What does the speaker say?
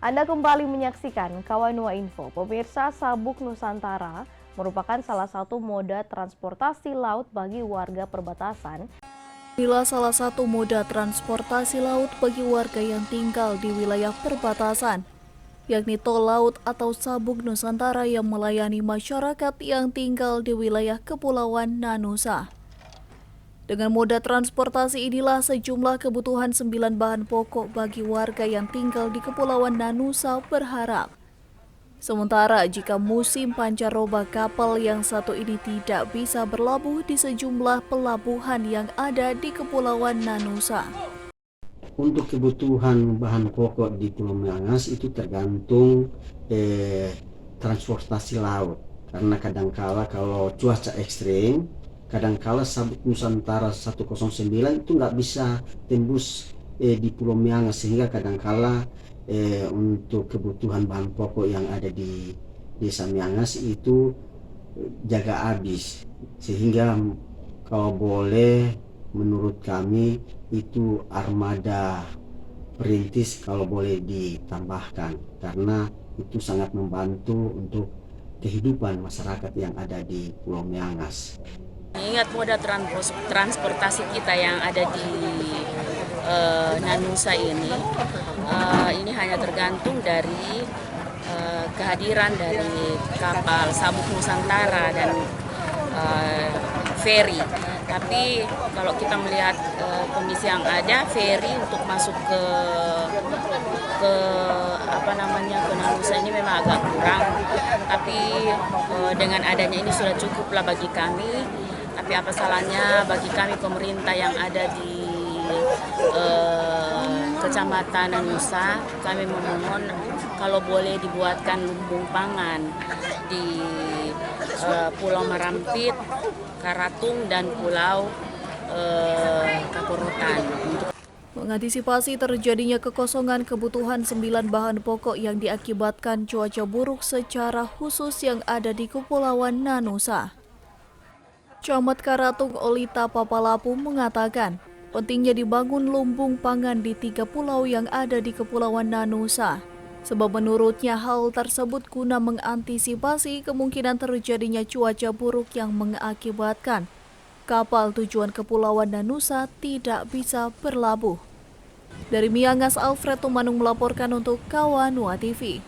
Anda kembali menyaksikan Kawanua Info. Pemirsa, Sabuk Nusantara merupakan salah satu moda transportasi laut bagi warga perbatasan. Inilah salah satu moda transportasi laut bagi warga yang tinggal di wilayah perbatasan, yakni tol laut atau Sabuk Nusantara yang melayani masyarakat yang tinggal di wilayah Kepulauan Nanusa. Dengan moda transportasi inilah sejumlah kebutuhan 9 bahan pokok bagi warga yang tinggal di Kepulauan Nanusa berharap. Sementara jika musim pancaroba kapal yang satu ini tidak bisa berlabuh di sejumlah pelabuhan yang ada di Kepulauan Nanusa. Untuk kebutuhan bahan pokok di Pulau Miangas itu tergantung transportasi laut. Karena kadangkala kalau cuaca ekstrim, kadangkala Sabuk Nusantara 109 itu nggak bisa tembus di Pulau Miangas, sehingga kadangkala untuk kebutuhan bahan pokok yang ada di Desa Miangas itu jaga habis, sehingga kalau boleh menurut kami itu armada perintis kalau boleh ditambahkan, karena itu sangat membantu untuk kehidupan masyarakat yang ada di Pulau Miangas. Ingat moda transportasi kita yang ada di Nanusa ini hanya tergantung dari kehadiran dari kapal Sabuk Nusantara dan feri. Tapi kalau kita melihat kondisi yang ada, feri untuk masuk ke Nanusa ini memang agak kurang. Tapi dengan adanya ini sudah cukuplah bagi kami. Tapi apa salahnya bagi kami pemerintah yang ada di Kecamatan Nanusa, kami memohon kalau boleh dibuatkan lumbung pangan di Pulau Marampit, Karatung, dan Pulau Kaporotan. Mengantisipasi terjadinya kekosongan kebutuhan 9 bahan pokok yang diakibatkan cuaca buruk secara khusus yang ada di Kepulauan Nanusa. Camat Karatung Olita Papalapu mengatakan, pentingnya dibangun lumbung pangan di 3 pulau yang ada di Kepulauan Nanusa. Sebab menurutnya hal tersebut guna mengantisipasi kemungkinan terjadinya cuaca buruk yang mengakibatkan kapal tujuan Kepulauan Nanusa tidak bisa berlabuh. Dari Miangas, Alfred Tumanung melaporkan untuk Kawanua TV.